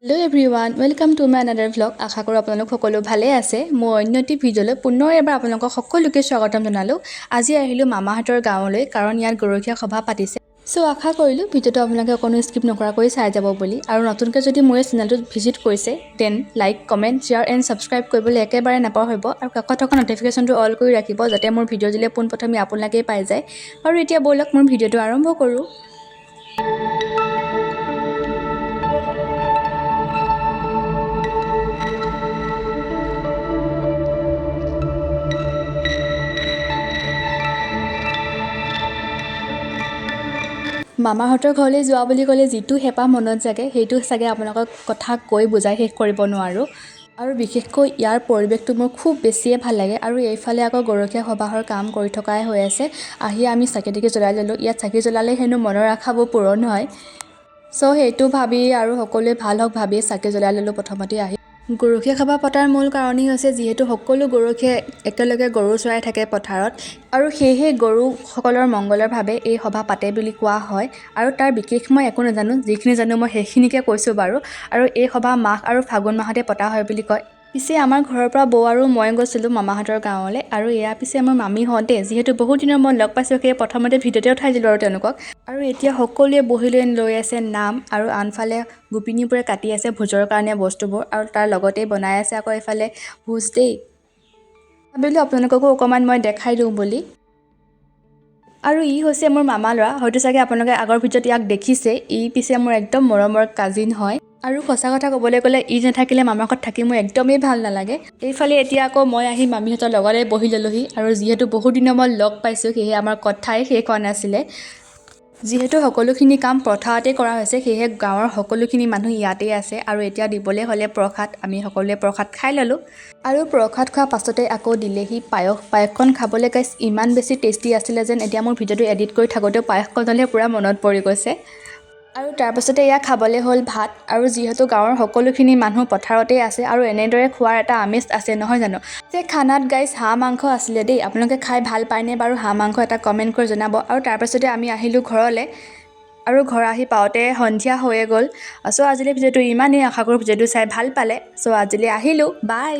Hello' everyone, welcome to my another vlog. আশা কৰোঁ আপোনালোক সকলো ভালে আছে। মই অন্য এটি ভিডিঅ'লৈ পুনৰ এবাৰ আপোনালোকক সকলোকে স্বাগতম জনালোঁ। আজি আহিলোঁ মামাহঁতৰ গাঁৱলৈ, কাৰণ ইয়াত গৰখীয়া সভা পাতিছে। চ' আশা কৰিলোঁ ভিডিঅ'টো আপোনালোকে অকণো স্কিপ নকৰাকৈ চাই যাব বুলি। আৰু নতুনকৈ যদি মোৰ এই চেনেলটোত ভিজিট কৰিছে, then like, comment, share and subscribe কৰিবলৈ একেবাৰে নাপাহৰিব। আৰু কাষত থকা ন'টিফিকেশ্যনটো অল কৰি ৰাখিব, যাতে মোৰ ভিডিঅ' দিলে পোনপ্ৰথমে আপোনালোকেই পাই যায়। আৰু এতিয়া ব'লক মোৰ ভিডিঅ'টো আৰম্ভ কৰোঁ। মামাহঁতৰ ঘৰলৈ যোৱা বুলি ক'লে যিটো হেঁপাহ মনত জাগে, সেইটো চাগে আপোনালোকক কথা কৈ বুজাই শেষ কৰিব নোৱাৰোঁ। আৰু বিশেষকৈ ইয়াৰ পৰিৱেশটো মোৰ খুব বেছিয়ে ভাল লাগে। আৰু এইফালে আকৌ গৰখীয়া সবাহৰ কাম কৰি থকাই হৈ আছে। আহি আমি চাকি জ্বলাই ল'লোঁ। ইয়াত চাকি জ্বলালে হেনো মনৰ আশাবোৰ পূৰণ হয়। চ' সেইটো ভাবি আৰু সকলোৱে ভাল হওক ভাবি চাকি জ্বলাই ল'লোঁ প্ৰথমতে আহি। গৰখীয়া সভা পতাৰ মূল কাৰণেই হৈছে যিহেতু সকলো গৰখীয়াই একেলগে গৰু চৰাই থাকে পথাৰত, আৰু সেয়েহে গৰুসকলৰ মংগলৰ বাবে এই সভা পাতে বুলি কোৱা হয়। আৰু তাৰ বিশেষ মই একো নাজানো, যিখিনি জানো মই সেইখিনিকে কৈছোঁ বাৰু। আৰু এই সভা মাঘ আৰু ফাগুন মাহতে পতা হয় বুলি কয়। পিছে আমাৰ ঘৰৰ পৰা বৌ আৰু মই গৈছিলোঁ মামাহঁতৰ গাঁৱলৈ। আৰু এয়া পিছে মোৰ মামীহঁতে, যিহেতু বহুত দিনৰ মই লগ পাইছোঁ, সেয়ে প্ৰথমতে ভিডিঅ'তে উঠাই দিলোঁ আৰু তেওঁলোকক। আৰু এতিয়া সকলোৱে বহি লৈ আছে নাম, আৰু আনফালে গোপিনীবোৰে কাটি আছে ভোজৰ কাৰণে বস্তুবোৰ, আৰু তাৰ লগতেই বনাই আছে আকৌ এইফালে ভোজ দেই। ভাবিলোঁ আপোনালোককো অকণমান মই দেখাই দিওঁ বুলি। আৰু ই হৈছে মোৰ মামা ল'ৰা, হয়তো চাগে আপোনালোকে আগৰ ভিডিঅ'ত ইয়াক দেখিছে। ই পিছে মোৰ একদম মৰমৰ কাজিন হয়। আৰু সঁচা কথা ক'বলৈ গ'লে ই নাথাকিলে মামাৰ ঘৰত থাকি মোৰ একদমেই ভাল নালাগে। এইফালে এতিয়া আকৌ মই আহি মামীহঁতৰ লগতে বহি ল'লোহি। আৰু যিহেতু বহুত দিনৰ মই লগ পাইছোঁ, সেয়েহে আমাৰ কথাই শেষ হোৱা নাছিলে। যিহেতু সকলোখিনি কাম পথাৰতে কৰা হৈছে, সেয়েহে গাঁৱৰ সকলোখিনি মানুহ ইয়াতেই আছে। আৰু এতিয়া দিবলৈ হ'লে প্ৰসাদ, আমি সকলোৱে প্ৰসাদ খাই ল'লোঁ। আৰু প্ৰসাদ খোৱাৰ পাছতে আকৌ দিলেহি পায়স। পায়সখন খাবলৈ গাইছ ইমান বেছি টেষ্টি আছিলে যেন এতিয়া মোৰ ভিডিঅ'টো এডিট কৰি থাকোঁতেও পায়সকণলৈ পূৰা মনত পৰি গৈছে। আৰু তাৰপাছতে এয়া খাবলৈ হ'ল ভাত। আৰু যিহেতু গাঁৱৰ সকলোখিনি মানুহ পথাৰতেই আছে, আৰু এনেদৰে খোৱাৰ এটা আমেজ আছে নহয় জানো। যে খানাত গাইছ হাঁহ মাংস আছিলে দেই। আপোনালোকে খাই ভাল পায়নে বাৰু হাঁহ মাংস, এটা কমেণ্ট কৰি জনাব। আৰু তাৰপাছতে আমি আহিলোঁ ঘৰলৈ। আৰু ঘৰ আহি পাওঁতে সন্ধিয়া হৈয়ে গ'ল। চ' আজিলৈ ভিডিঅ'টো ইমানেই। আশা কৰোঁ ভিডিঅ'টো চাই ভাল পালে। চ' আজিলৈ আহিলোঁ, বাই।